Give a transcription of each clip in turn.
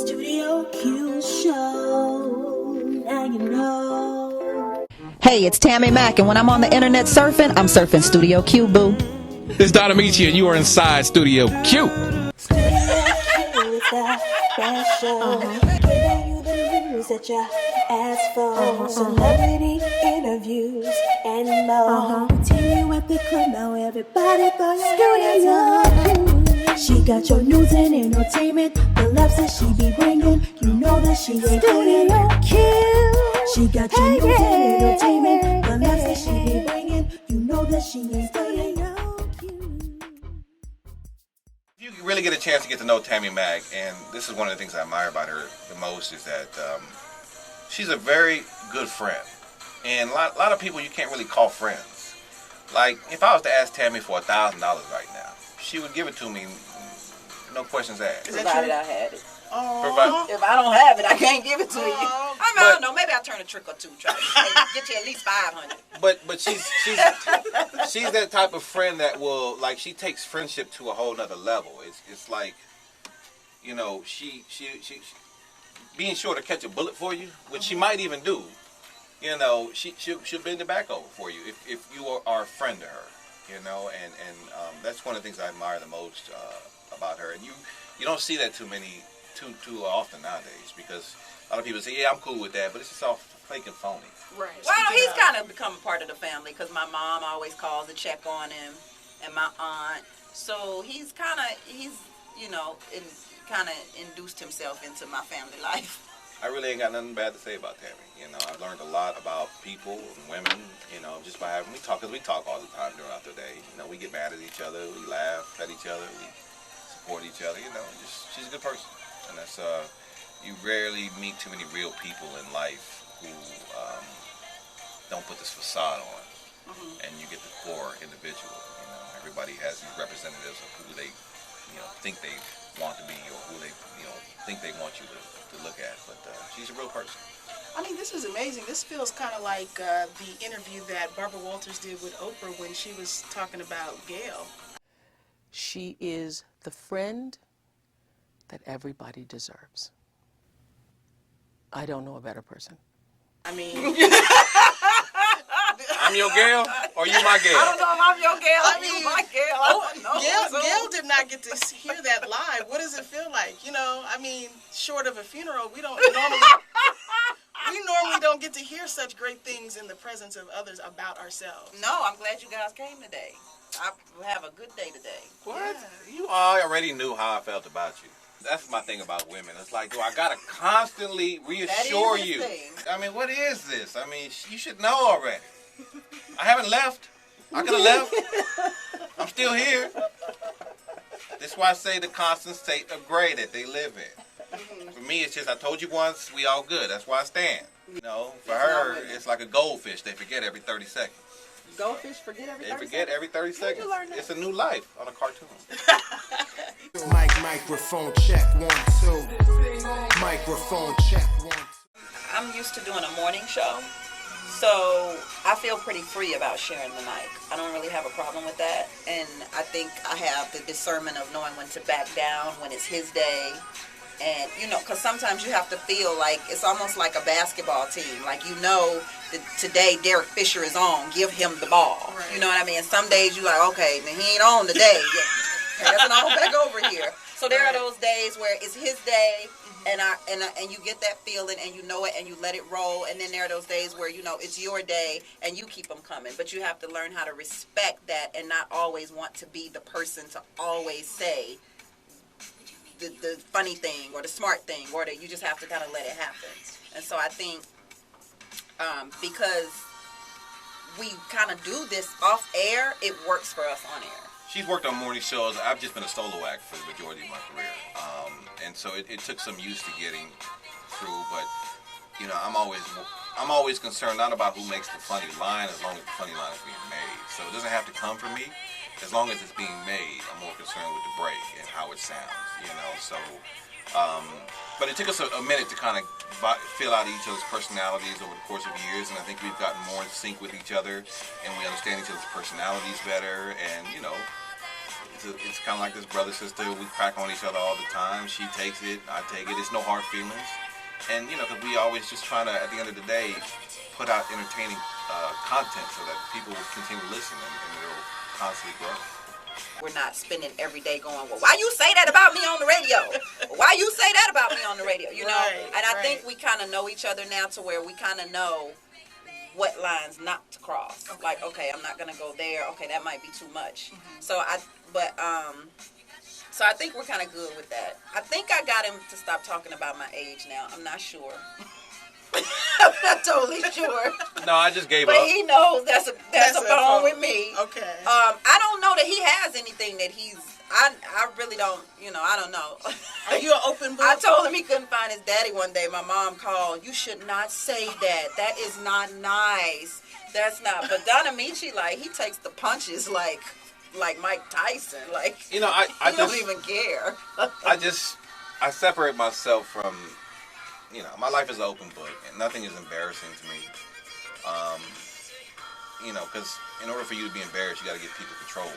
Studio Q Show. Now you know. Hey, it's Tammy Mack, and when I'm on the internet surfing, I'm surfing Studio Q, boo. It's Don Amici, and you are inside Studio Q. Studio Q is that special. Giving you the news that you asked for. Celebrity interviews and more. Continue at the club now, everybody throw your hands up. She got your news and entertainment, the laughs that she be bringing. You know that she ain't Studio Q. She got your news and entertainment, the laughs that she be bringing. You know that she ain't Studio Q. You really get a chance to get to know Tammy Mack, and this is one of the things I admire about her the most, is that she's a very good friend. And a lot of people you can't really call friends. Like, if I was to ask Tammy for $1,000 right now, she would give it to me, no questions asked. Provided I had it. Provi- If I don't have it, I can't give it to you. I mean, But- I don't know. Maybe I'll turn a trick or two. Try to get you at least 500. But she's that type of friend that will, like, she takes friendship to a whole nother level. It's like, you know, she being sure to catch a bullet for you, which she might even do. You know, she'll bend the back over for you if you are a friend to her. You know, and that's one of the things I admire the most about her. And you don't see that too often nowadays, because a lot of people say, yeah, I'm cool with that, but it's just all fake and phony. Right. Well, he's kind of become a part of the family because my mom always calls to check on him, and my aunt. So he's kind of induced himself into my family life. I really ain't got nothing bad to say about Tammy. You know, I've learned a lot about people and women, you know, just by having, we talk all the time throughout the day. You know, we get mad at each other, we laugh at each other, we support each other, you know, she's a good person. And that's, you rarely meet too many real people in life who don't put this facade on, and you get the core individual. You know, everybody has these representatives of who they, you know, think they want to be, or who they, you know, think they want you to look at, but she's a real person. I mean, this is amazing. This feels kind of like the interview that Barbara Walters did with Oprah when she was talking about Gail. She is the friend that everybody deserves. I don't know a better person. I mean, I'm your Gail, or you my Gail? I don't know if I'm your Gail or you my Gail. I don't know. Gail did not get to hear that live. What does it feel like? You know, I mean, short of a funeral, we normally don't get to hear such great things in the presence of others about ourselves. No, I'm glad you guys came today. I have a good day today. What? Yeah. You already knew how I felt about you. That's my thing about women. It's like, do I gotta constantly reassure That is his you? thing. I mean, what is this? I mean, you should know already. I haven't left. I could have left. I'm still here. That's why I say the constant state of gray that they live in. For me, it's just, I told you once, we all good. That's where I stand. You know, for her, it's like a goldfish. They forget every 30 seconds. Goldfish forget every They 30 forget seconds? every 30 Where'd you seconds. learn that? It's a new life on a cartoon. Microphone check 1 2. Microphone check 1 2. I'm used to doing a morning show, so I feel pretty free about sharing the mic. I don't really have a problem with that, and I think I have the discernment of knowing when to back down, when it's his day, and, you know, because sometimes you have to feel like it's almost like a basketball team. Like, you know that today Derek Fisher is on, give him the ball. Right. You know what I mean? And some days you're like, okay, man, he ain't on today. Pass it on back over here. So there are those days where it's his day, and you get that feeling, and you know it, and you let it roll. And then there are those days where, you know, it's your day, and you keep them coming. But you have to learn how to respect that, and not always want to be the person to always say the funny thing or the smart thing, or that you just have to kind of let it happen. And so I think because we kind of do this off air, it works for us on air. She's worked on morning shows. I've just been a solo act for the majority of my career. And so it took some used to getting through, but, you know, I'm always concerned not about who makes the funny line, as long as the funny line is being made. So it doesn't have to come from me. As long as it's being made, I'm more concerned with the break and how it sounds, you know. So, but it took us a minute to kind of feel out each other's personalities over the course of years, and I think we've gotten more in sync with each other, and we understand each other's personalities better, and, you know, it's kind of like this brother sister. We crack on each other all the time. She takes it, I take it. It's no hard feelings, and because we always just trying to, at the end of the day, put out entertaining content so that people will continue to listen and it'll constantly grow. We're not spending every day going, well, why you say that about me on the radio? Why you say that about me on the radio? You know? Right, And I right. think we kind of know each other now to where we kind of know what lines not to cross. Okay. Like, okay, I'm not going to go there. Okay, that might be too much. Mm-hmm. So I think we're kind of good with that. I think I got him to stop talking about my age now. I'm not sure. I'm not totally sure. No, I just gave But up. he knows that's a bone with me. Okay. I don't know that he has anything that he's. I really don't. I don't know. Are you an open book? I told him he couldn't find his daddy one day. My mom called. You should not say that. That is not nice. That's not. But Don Amici, like, he takes the punches like Mike Tyson. Like, I he don't even care. I separate myself from, my life is an open book and nothing is embarrassing to me. Because in order for you to be embarrassed, you got to give people control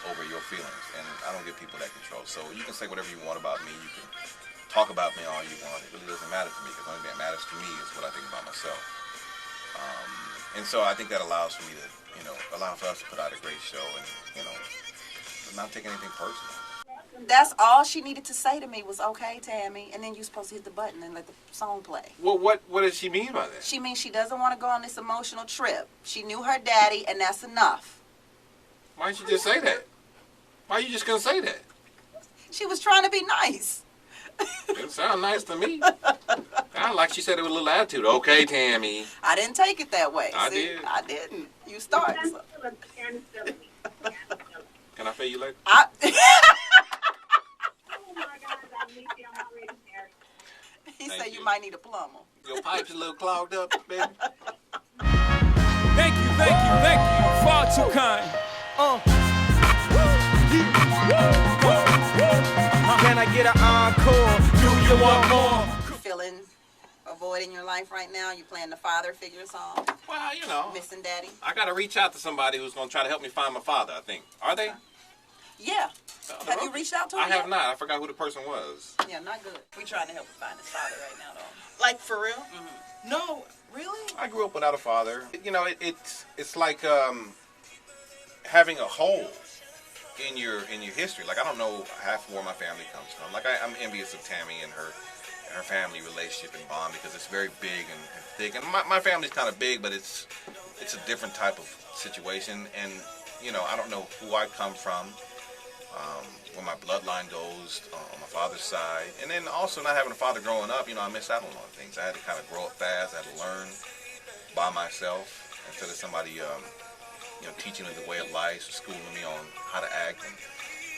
over your feelings, and I don't give people that control. So you can say whatever you want about me. You can talk about me all you want. It really doesn't matter to me, because the only thing that matters to me is what I think about myself. And so I think that allows for me to, allow for us to put out a great show and, not take anything personal. That's all she needed to say to me was, okay, Tammy, and then you're supposed to hit the button and let the song play. Well, what does she mean by that? She means she doesn't want to go on this emotional trip. She knew her daddy, and that's enough. Why didn't you just say that? Why are you just going to say that? She was trying to be nice. It sounds nice to me. Sound like she said it with a little attitude. Okay, Tammy. I didn't take it that way. I See? did. I didn't. You start. So. Can I pay you later? He Thank said you. you might need a plumber. Your pipe's a little clogged up, baby. Thank you. Far too kind. Can I get an encore? Do you want more? Feeling a void in your life right now? You playing the father figure song? Well, Missing daddy? I got to reach out to somebody who's going to try to help me find my father, I think. Are they? Yeah. Have you reached out to him I have yet? not. I forgot who the person was. Yeah, not good. We trying to help him find his father right now, though. Like, for real? Mm-hmm. No, really? I grew up without a father. It's like having a hole in your history. Like, I don't know half where my family comes from. Like, I'm envious of Tammy and her family relationship and bond, because it's very big and thick. And my family's kind of big, but it's a different type of situation. And I don't know who I come from, where my bloodline goes on my father's side. And then also not having a father growing up, I missed out on a lot of things. I had to kind of grow up fast. I had to learn by myself instead of somebody, teaching me the way of life, or schooling me on how to act and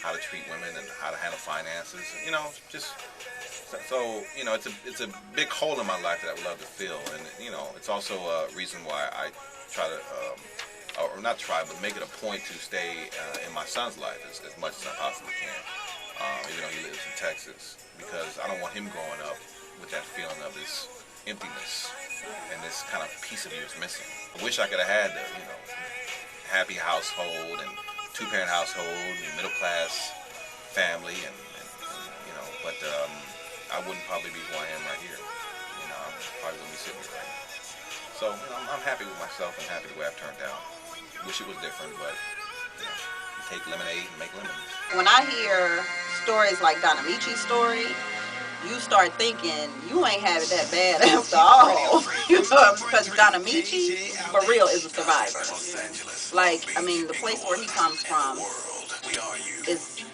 how to treat women and how to handle finances. It's a big hole in my life that I would love to fill. And, it's also a reason why I try to, or not try, but make it a point to stay in my son's life as much as I possibly can, even though he lives in Texas, because I don't want him growing up with that feeling of this emptiness and this kind of piece of you is missing. I wish I could have had the, happy household and two-parent household and middle-class family, but I wouldn't probably be who I am right here. I probably wouldn't be sitting here right now. So I'm happy with myself and happy the way I've turned out. Wish it was different, but you take lemonade and make lemons. When I hear stories like Don Amici's story, you start thinking you ain't had it that bad after all. Because Don Amici, for real, is a survivor. Like, the place where he comes from is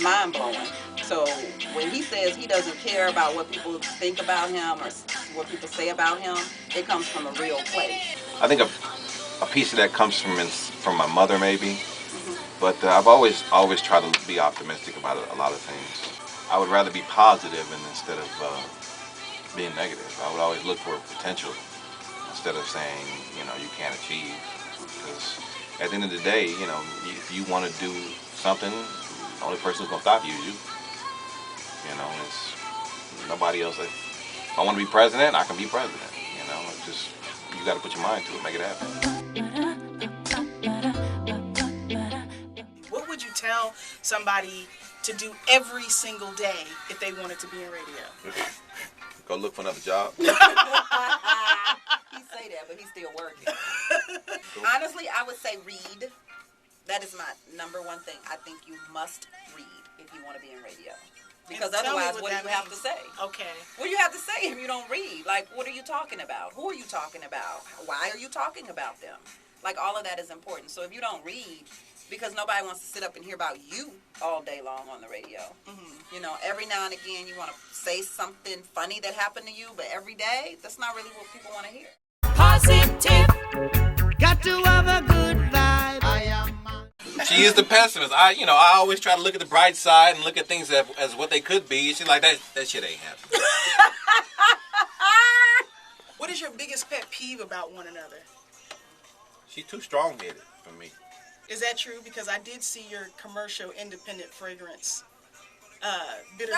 mind-blowing. So when he says he doesn't care about what people think about him or what people say about him, it comes from a real place. I think a piece of that comes from my mother, maybe. But I've always tried to be optimistic about a lot of things. I would rather be positive instead of being negative. I would always look for potential instead of saying, you can't achieve. Because at the end of the day, if you want to do something, the only person who's going to stop you is you. It's nobody else. If I want to be president, I can be president. It's just, you got to put your mind to it, make it happen. What would you tell somebody to do every single day if they wanted to be in radio? Go look for another job. He say that, but he's still working. Honestly, I would say read. That is my number one thing. I think you must read if you want to be in radio. Because And tell me otherwise, what do you have to means. say? Okay. What do you have to say if you don't read? Like, what are you talking about? Who are you talking about? Why are you talking about them? Like, all of that is important. So if you don't read, because nobody wants to sit up and hear about you all day long on the radio. Mm-hmm. You know, every now and again you want to say something funny that happened to you, but every day, that's not really what people want to hear. Positive. Got to have a good vibe. She is the pessimist. I always try to look at the bright side and look at things as what they could be. She's like, that shit ain't happening. What is your biggest pet peeve about one another? She's too strong-headed for me. Is that true? Because I did see your commercial independent fragrance. Bitter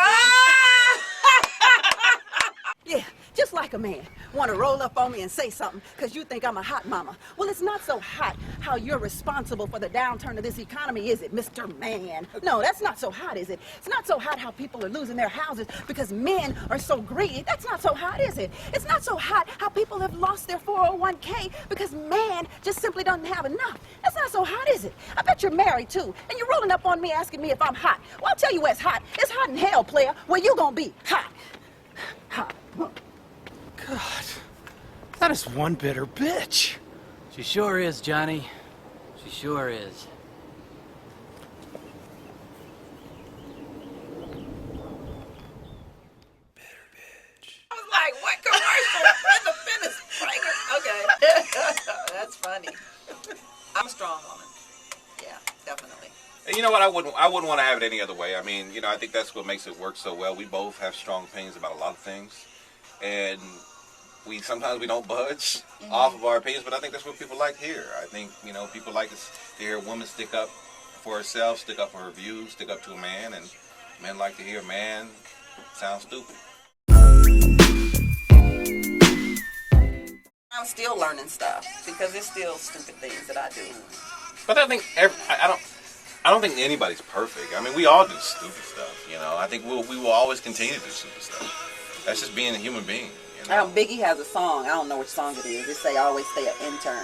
Yeah, just like a man. Want to roll up on me and say something because you think I'm a hot mama. Well, it's not so hot how you're responsible for the downturn of this economy, is it, Mr. Man? No, that's not so hot, is it? It's not so hot how people are losing their houses because men are so greedy. That's not so hot, is it? It's not so hot how people have lost their 401k because man just simply doesn't have enough. That's not so hot, is it? I bet you're married, too, and you're rolling up on me asking me if I'm hot. Well, I'll tell you where it's hot. It's hot in hell, player, where you gonna be. Hot. Hot. God, that is one bitter bitch. She sure is, Johnny. She sure is. I was like, what commercial? Independent fragrance? Okay. That's funny. I'm a strong woman. Yeah, definitely. And you know what? I wouldn't want to have it any other way. I mean, I think that's what makes it work so well. We both have strong opinions about a lot of things, and sometimes we don't budge off of our opinions. But I think that's what people like here. I think people like to hear a woman stick up for herself, stick up for her views, stick up to a man, and men like to hear a man sound stupid. I'm still learning stuff because there's still stupid things that I do. But I think I don't think anybody's perfect. I mean, we all do stupid stuff, I think we will always continue to do stupid stuff. That's just being a human being, Biggie has a song. I don't know which song it is. It say always stay an intern.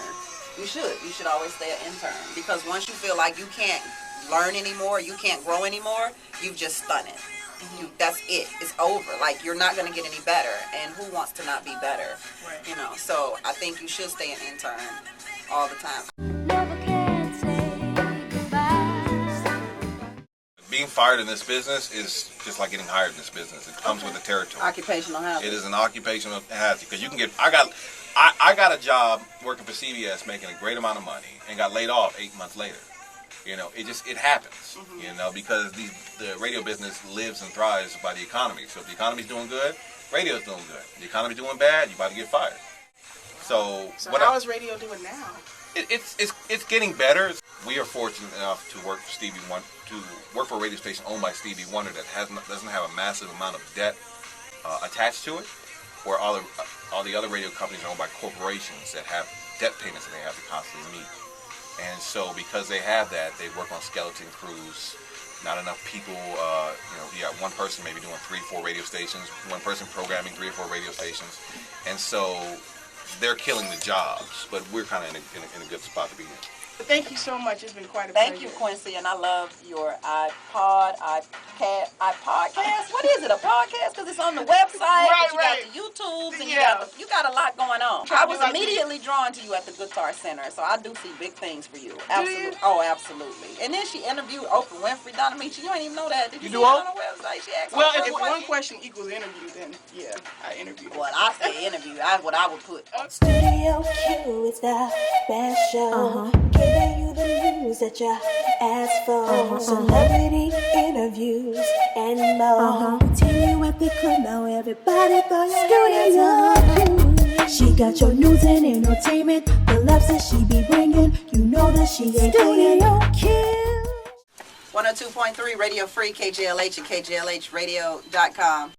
You should always stay an intern because once you feel like you can't learn anymore, you can't grow anymore, you've just done it. That's it. It's over. Like, you're not going to get any better, and who wants to not be better? Right. So I think you should stay an intern all the time. Being fired in this business is just like getting hired in this business. It comes with the territory. Occupational hazard. It is an occupational hazard because you can get. I got a job working for CBS, making a great amount of money, and got laid off 8 months later. It happens. Because the radio business lives and thrives by the economy. So if the economy's doing good, radio's doing good. If the economy's doing bad, you're about to get fired. So how is radio doing now? It's getting better. We are fortunate enough to work for a radio station owned by Stevie Wonder that doesn't have a massive amount of debt attached to it, where all the other radio companies are owned by corporations that have debt payments that they have to constantly meet. And so because they have that, they work on skeleton crews. Not enough people. You got one person maybe doing 3 or 4 radio stations, one person programming 3 or 4 radio stations, and so they're killing the jobs. But we're kind of in a good spot to be in. But thank you so much. It's been quite a Thank pleasure. you, Quincy, and I love your iPodcast. What is it? A podcast? Because it's on the website. Right. You got the YouTubes, and Yeah. you got a lot going on. Try I to was do like immediately drawn to you at the Guitar Center, so I do see big things for you. Absolutely. you? Oh, absolutely. And then she interviewed Oprah Winfrey. Donna Meachie, you ain't even know that. Did you see do it all? on the website? She asked Well, Oprah if a one question equals interview, then yeah, I interviewed. Well, I say interview. That's what I would put. Studio Q is the best show. Giving you the news that you asked for. Celebrity interviews and more. Continue at the club now, everybody throw your hands up. She got your news and entertainment. The laughs that she be bringing, you know that she ain't Studio Q. 102.3 Radio Free, KJLH and KJLHradio.com.